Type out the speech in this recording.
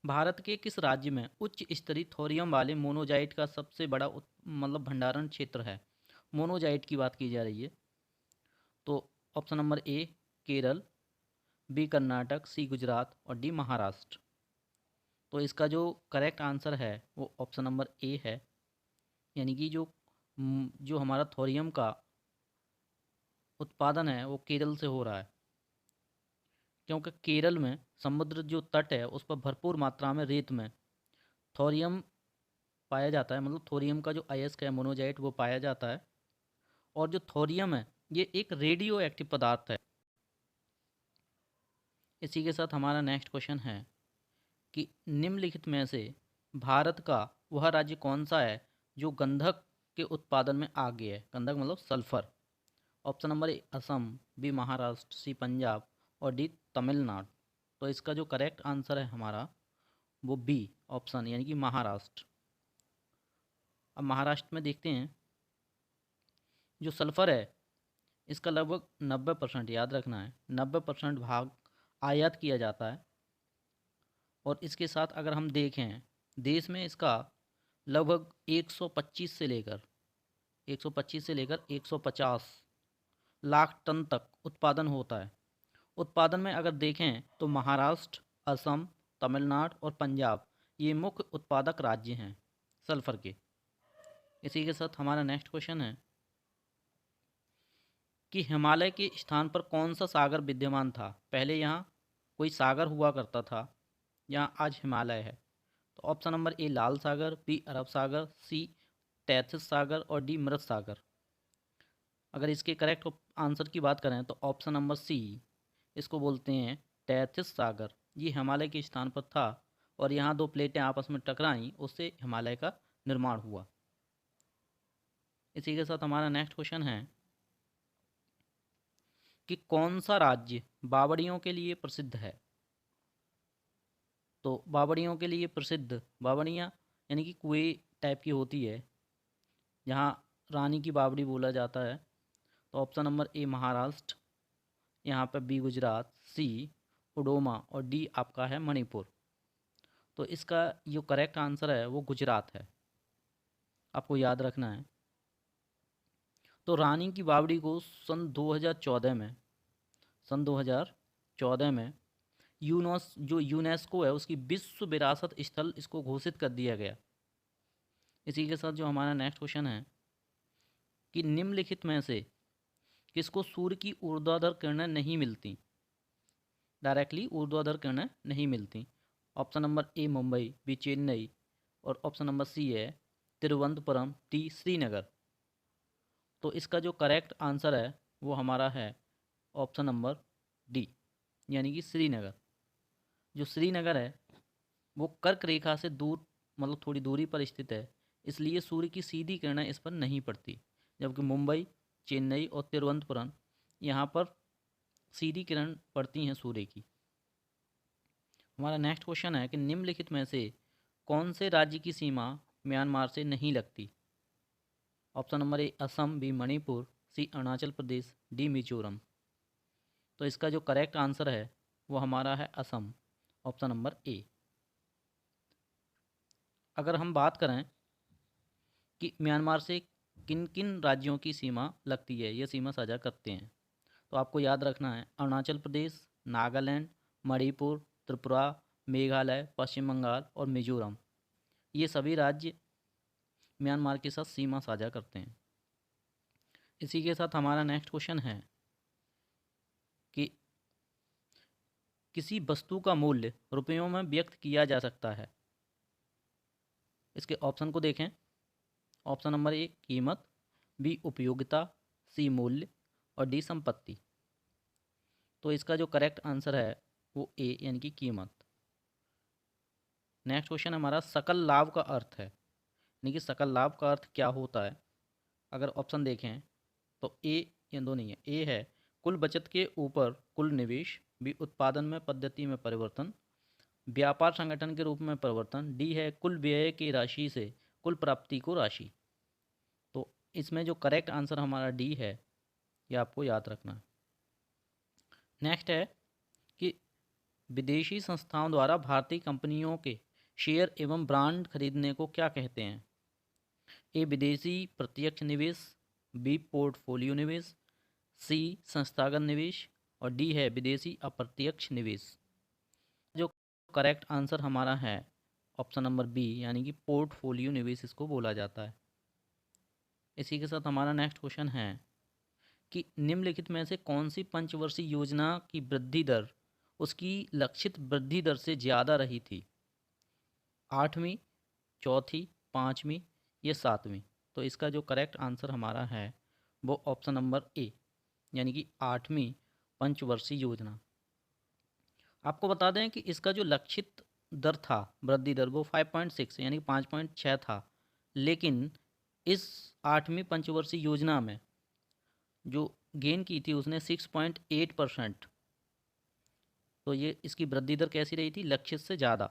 भारत के किस राज्य में उच्च स्तरीय थोरियम वाले मोनोजाइट का सबसे बड़ा भंडारण क्षेत्र है? मोनोजाइट की बात की जा रही है। तो option number A Kerala, B Karnataka, C Gujarat और डी महाराष्ट्र। तो इसका जो करेक्ट आंसर है वो ऑप्शन नंबर ए है, यानी कि जो हमारा थोरियम का उत्पादन है वो केरल से हो रहा है, क्योंकि केरल में समुद्र जो तट है उस पर भरपूर मात्रा में रेत में थोरियम पाया जाता है, मतलब थोरियम का जो अयस्क है मोनोजाइट वो पाया जाता है। और जो थोरियम है ये एक रेडियो एक्टिव पदार्थ है। इसी के साथ हमारा नेक्स्ट क्वेश्चन है कि निम्नलिखित में से भारत का वह राज्य कौन सा है जो गंधक के उत्पादन में आगे है? गंधक मतलब sulphur. Option number A Assam, B Maharashtra, C Punjab और डी तमिलनाडु। तो इसका जो करेक्ट आंसर है हमारा वो बी ऑप्शन, यानी कि महाराष्ट्र। अब महाराष्ट्र में देखते हैं, जो सल्फर है इसका लगभग 90%, याद रखना है 90% भाग आयात किया जाता है। और इसके साथ अगर हम देखें देश में इसका लगभग 125 से लेकर 150 लाख टन तक उत्पादन होता है। उत्पादन में अगर देखें तो महाराष्ट्र, असम, तमिलनाडु और पंजाब ये मुख्य उत्पादक राज्य हैं सल्फर के। इसी के साथ हमारा नेक्स्ट क्वेश्चन है कि हिमालय के स्थान पर कौन सा सागर विद्यमान था? पहले यहाँ कोई सागर हुआ करता था, यहाँ आज हिमालय है। तो ऑप्शन नंबर ए लाल सागर, बी अरब सागर, सी तैथिस सागर और डी मृत सागर। अगर इसके करेक्ट आंसर की बात करें तो ऑप्शन नंबर सी, इसको बोलते हैं तैथिस सागर। ये हिमालय के स्थान पर था और यहाँ दो प्लेटें आपस में टकराई, उससे हिमालय का निर्माण हुआ। इसी के साथ हमारा नेक्स्ट क्वेश्चन है कि कौन सा राज्य बावड़ियों के लिए प्रसिद्ध है? तो बावड़ियों के लिए प्रसिद्ध, बावड़ियाँ यानी कि कुएं टाइप की होती है, जहाँ रानी की बावड़ी बोला जाता है। तो ऑप्शन नंबर ए महाराष्ट्र, यहाँ पर बी गुजरात, सी उडोमा और डी आपका है मणिपुर। तो इसका जो करेक्ट आंसर है वो गुजरात है, आपको याद रखना है। तो रानी की बावड़ी को सन 2014 में जो यूनेस्को है उसकी विश्व विरासत स्थल इसको घोषित कर दिया गया। इसी के साथ जो हमारा नेक्स्ट क्वेश्चन है कि निम्नलिखित में से किसको सूर्य की ऊर्ध्वाधर किरणें नहीं मिलती? डायरेक्टली ऊर्ध्वाधर किरणें नहीं मिलती। Option number A Mumbai, B Chennai और ऑप्शन नंबर सी है तिरुवनंतपुरम, डी श्रीनगर। तो इसका जो करेक्ट आंसर है वो हमारा है ऑप्शन नंबर डी, यानी कि श्रीनगर। जो श्रीनगर है वो कर्क रेखा से दूर, मतलब थोड़ी दूरी पर स्थित है, इसलिए सूर्य की सीधी किरणें इस पर नहीं पड़ती। जबकि मुंबई, चेन्नई और तिरुवनंतपुरम यहाँ पर सीधी किरण पड़ती हैं सूर्य की। हमारा नेक्स्ट क्वेश्चन है कि निम्नलिखित में से कौन से राज्य की सीमा म्यांमार से नहीं लगती? Option number A Assam, B Manipur, C Arunachal Pradesh, D Mizoram. तो इसका जो करेक्ट आंसर है वो हमारा है असम, ऑप्शन नंबर ए। अगर हम बात करें कि म्यांमार से किन किन राज्यों की सीमा लगती है, ये सीमा साझा करते हैं, तो आपको याद रखना है अरुणाचल प्रदेश, नागालैंड, मणिपुर, त्रिपुरा, मेघालय, पश्चिम बंगाल और मिजोरम। ये सभी राज्य म्यांमार के साथ सीमा साझा करते हैं। इसी के साथ हमारा नेक्स्ट क्वेश्चन है कि किसी वस्तु का मूल्य रुपयों में व्यक्त किया जा सकता है? इसके ऑप्शन को देखें। ऑप्शन नंबर ए कीमत, बी उपयोगिता, सी मूल्य और डी संपत्ति। तो इसका जो करेक्ट आंसर है वो ए, यानी कि कीमत। नेक्स्ट क्वेश्चन हमारा सकल लाभ का अर्थ है, यानी कि सकल लाभ का अर्थ क्या होता है? अगर ऑप्शन देखें तो ए, ये दो नहीं है, ए है कुल बचत के ऊपर कुल निवेश, बी उत्पादन में पद्धति में परिवर्तन, व्यापार संगठन के रूप में परिवर्तन, डी है कुल व्यय की राशि से कुल प्राप्ति को राशि। तो इसमें जो करेक्ट आंसर हमारा डी है, ये आपको याद रखना है। नेक्स्ट है कि विदेशी संस्थाओं द्वारा भारतीय कंपनियों के शेयर एवं ब्रांड खरीदने को क्या कहते हैं? ए विदेशी प्रत्यक्ष निवेश, बी पोर्टफोलियो निवेश, सी संस्थागत निवेश और डी है विदेशी अप्रत्यक्ष निवेश। जो करेक्ट आंसर हमारा है ऑप्शन नंबर बी, यानी कि पोर्टफोलियो निवेश इसको बोला जाता है। इसी के साथ हमारा नेक्स्ट क्वेश्चन है कि निम्नलिखित में से कौन सी पंचवर्षीय योजना की वृद्धि दर उसकी लक्षित वृद्धि दर से ज़्यादा रही थी? 8वीं, चौथी, 5वीं या 7वीं? तो इसका जो करेक्ट आंसर हमारा है वो ऑप्शन नंबर ए, यानी कि 8वीं पंचवर्षीय योजना। आपको बता दें कि इसका जो लक्षित दर था, वृद्धि दर, वो 5.6 यानी 5.6 था, लेकिन इस 8वीं पंचवर्षीय योजना में जो गेन की थी उसने 6.8%। तो ये इसकी वृद्धि दर कैसी रही थी? लक्षित से ज़्यादा।